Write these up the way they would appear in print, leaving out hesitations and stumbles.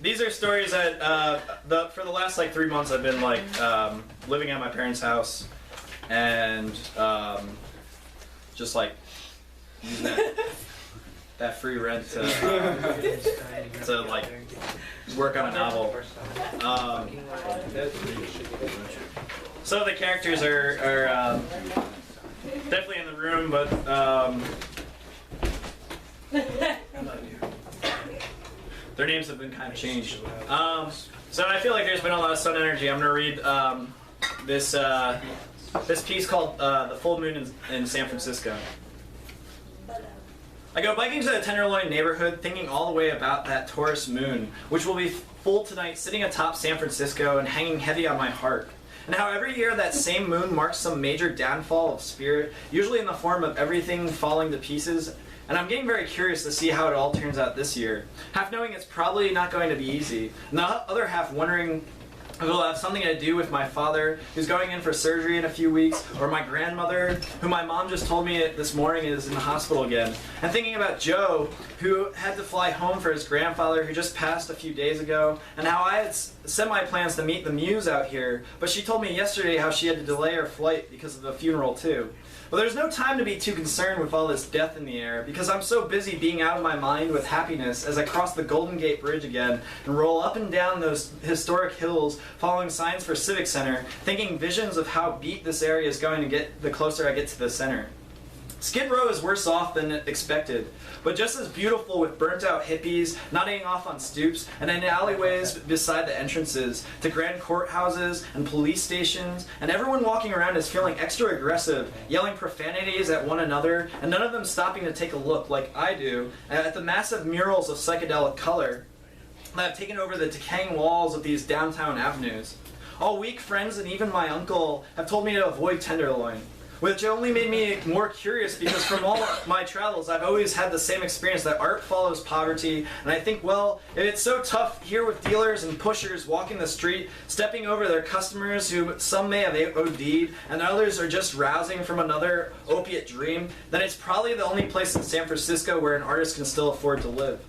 these are stories that for the last like 3 months I've been like living at my parents' house and just like using that free rent to like work on a novel. Some of the characters are definitely in the room, but their names have been kind of changed. So I feel like there's been a lot of sun energy. I'm going to read this piece called The Full Moon in San Francisco. I go biking to the Tenderloin neighborhood thinking all the way about that Taurus moon, which will be full tonight sitting atop San Francisco and hanging heavy on my heart. And how every year that same moon marks some major downfall of spirit, usually in the form of everything falling to pieces. And I'm getting very curious to see how it all turns out this year. Half knowing it's probably not going to be easy, and the other half wondering if it'll have something to do with my father, who's going in for surgery in a few weeks, or my grandmother, who my mom just told me this morning is in the hospital again. And thinking about Joe, who had to fly home for his grandfather, who just passed a few days ago, and how I had set my plans to meet the muse out here, but she told me yesterday how she had to delay her flight because of the funeral too. Well, there's no time to be too concerned with all this death in the air, because I'm so busy being out of my mind with happiness as I cross the Golden Gate Bridge again and roll up and down those historic hills following signs for Civic Center, thinking visions of how beat this area is going to get the closer I get to the center. Skid Row is worse off than expected, but just as beautiful with burnt-out hippies nodding off on stoops and in alleyways beside the entrances to grand courthouses and police stations, and everyone walking around is feeling extra aggressive, yelling profanities at one another, and none of them stopping to take a look, like I do, at the massive murals of psychedelic color that have taken over the decaying walls of these downtown avenues. All week, friends and even my uncle have told me to avoid Tenderloin, which only made me more curious because from all my travels, I've always had the same experience that art follows poverty, and I think, well, if it's so tough here with dealers and pushers walking the street, stepping over their customers who some may have OD'd, and others are just rousing from another opiate dream, then it's probably the only place in San Francisco where an artist can still afford to live.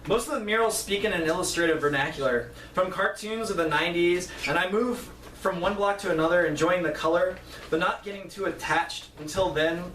Most of the murals speak in an illustrative vernacular, from cartoons of the 90s, and I move from one block to another, enjoying the color, but not getting too attached. Until then,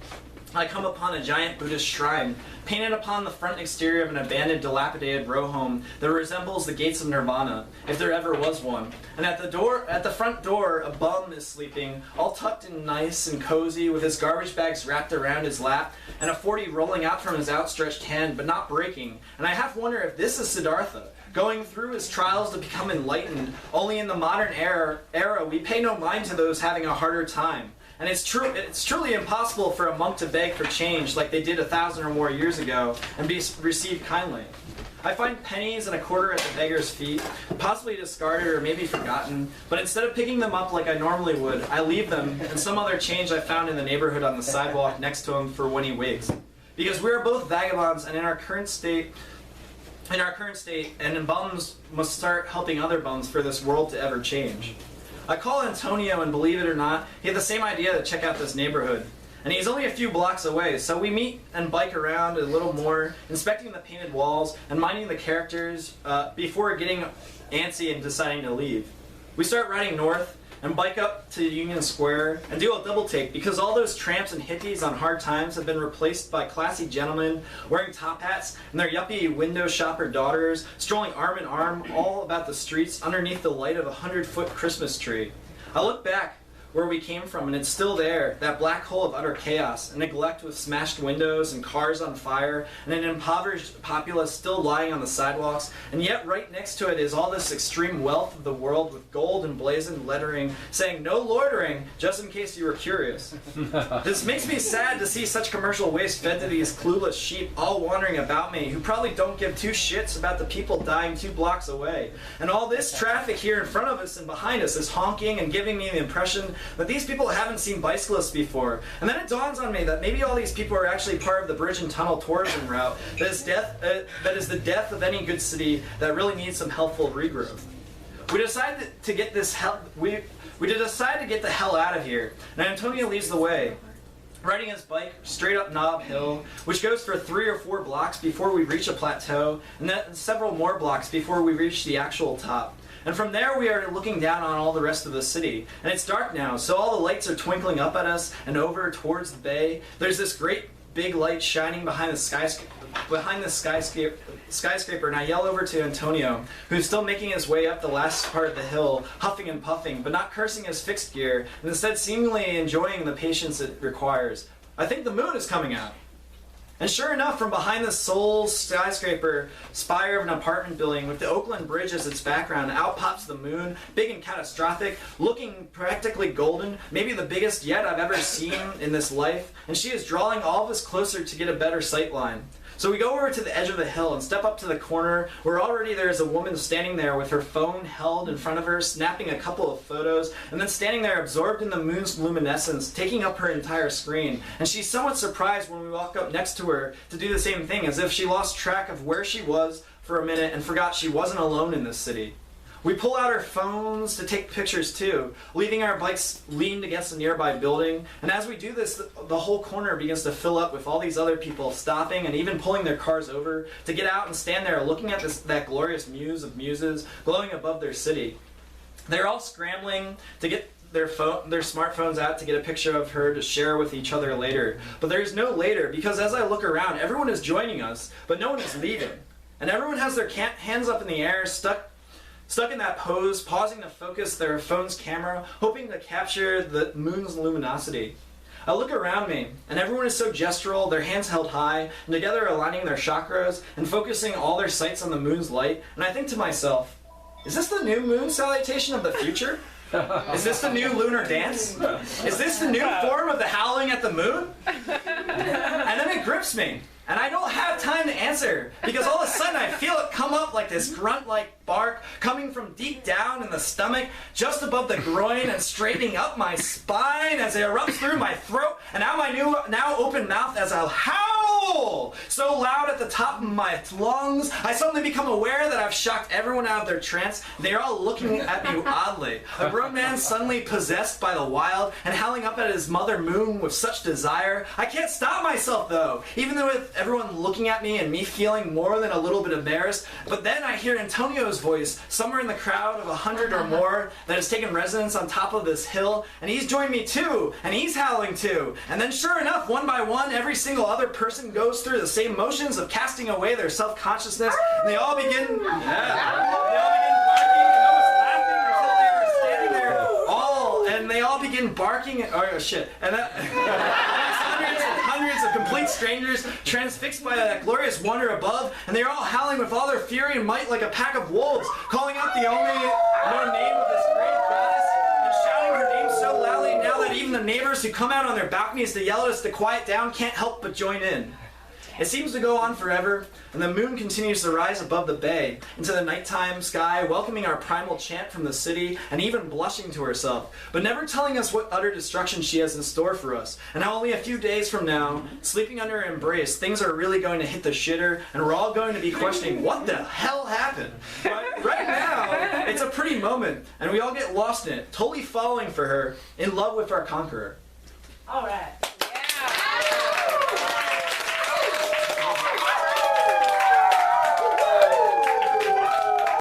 I come upon a giant Buddhist shrine, painted upon the front exterior of an abandoned, dilapidated row home that resembles the gates of Nirvana, if there ever was one. And at the front door, a bum is sleeping, all tucked in nice and cozy, with his garbage bags wrapped around his lap, and a 40 rolling out from his outstretched hand, but not breaking. And I half wonder if this is Siddhartha, going through his trials to become enlightened. Only in the modern era we pay no mind to those having a harder time. And it's truly impossible for a monk to beg for change like they did 1,000 or more years ago and be received kindly. I find pennies and a quarter at the beggar's feet, possibly discarded or maybe forgotten, but instead of picking them up like I normally would, I leave them and some other change I found in the neighborhood on the sidewalk next to him for when he wakes. Because we are both vagabonds, and in our current state, and bums must start helping other bums for this world to ever change. I call Antonio, and believe it or not, he had the same idea to check out this neighborhood. And he's only a few blocks away, so we meet and bike around a little more, inspecting the painted walls and minding the characters before getting antsy and deciding to leave. We start riding north and bike up to Union Square and do a double take because all those tramps and hippies on hard times have been replaced by classy gentlemen wearing top hats and their yuppie window shopper daughters strolling arm in arm all about the streets underneath the light of a 100-foot Christmas tree. I look back where we came from, and it's still there, that black hole of utter chaos and neglect with smashed windows and cars on fire and an impoverished populace still lying on the sidewalks, and yet right next to it is all this extreme wealth of the world with gold and blazoned lettering saying no loitering, just in case you were curious. This makes me sad to see such commercial waste fed to these clueless sheep all wandering about me who probably don't give two shits about the people dying 2 blocks away. And all this traffic here in front of us and behind us is honking and giving me the impression that these people haven't seen bicyclists before. And then it dawns on me that maybe all these people are actually part of the bridge and tunnel tourism route that is the death of any good city that really needs some helpful regrowth. We decided to get the hell out of here, and Antonio leads the way. riding his bike straight up Knob Hill, which goes for 3 or 4 blocks before we reach a plateau, and then several more blocks before we reach the actual top. And from there we are looking down on all the rest of the city. And it's dark now, so all the lights are twinkling up at us and over towards the bay. There's this great big light shining behind the skyscraper, and I yell over to Antonio, who's still making his way up the last part of the hill, huffing and puffing, but not cursing his fixed gear, and instead seemingly enjoying the patience it requires. I think the moon is coming out. And sure enough, from behind the sole skyscraper spire of an apartment building with the Oakland Bridge as its background, out pops the moon, big and catastrophic, looking practically golden, maybe the biggest yet I've ever seen in this life, and she is drawing all of us closer to get a better sight line. So we go over to the edge of the hill and step up to the corner where already there is a woman standing there with her phone held in front of her, snapping a couple of photos, and then standing there absorbed in the moon's luminescence, taking up her entire screen. And she's somewhat surprised when we walk up next to her to do the same thing, as if she lost track of where she was for a minute and forgot she wasn't alone in this city. We pull out our phones to take pictures too, leaving our bikes leaned against a nearby building. And as we do this, the whole corner begins to fill up with all these other people stopping and even pulling their cars over to get out and stand there looking at that glorious muse of muses glowing above their city. They're all scrambling to get their smartphones out to get a picture of her to share with each other later. But there's no later, because as I look around, everyone is joining us, but no one is leaving. And everyone has their hands up in the air, stuck in that pose, pausing to focus their phone's camera, hoping to capture the moon's luminosity. I look around me, and everyone is so gestural, their hands held high, and together aligning their chakras, and focusing all their sights on the moon's light, and I think to myself, is this the new moon salutation of the future? Is this the new lunar dance? Is this the new form of the howling at the moon? And then it grips me. And I don't have time to answer, because all of a sudden I feel it come up like this grunt-like bark coming from deep down in the stomach, just above the groin and straightening up my spine as it erupts through my throat, and now my now open mouth as I'll howl so loud at the top of my lungs. I suddenly become aware that I've shocked everyone out of their trance. They're all looking at me oddly. A grown man suddenly possessed by the wild and howling up at his mother moon with such desire. I can't stop myself though, even though with everyone looking at me and me feeling more than a little bit embarrassed. But then I hear Antonio's voice somewhere in the crowd of 100 or more that has taken residence on top of this hill, and he's joined me too, and he's howling too. And then sure enough, one by one, every single other person goes through the same motions of casting away their self-consciousness, and they all begin barking and almost laughing until they are standing there and they all begin barking, oh shit, and hundreds of complete strangers transfixed by that glorious wonder above, and they're all howling with all their fury and might like a pack of wolves, calling out the only known name of this great goddess, and shouting her name so loudly now that even the neighbors who come out on their balconies to yell at us to quiet down can't help but join in. It seems to go on forever, and the moon continues to rise above the bay into the nighttime sky, welcoming our primal chant from the city, and even blushing to herself, but never telling us what utter destruction she has in store for us, and how only a few days from now, sleeping under her embrace, things are really going to hit the shitter, and we're all going to be questioning what the hell happened. But right now, it's a pretty moment, and we all get lost in it, totally falling for her, in love with our conqueror. All right.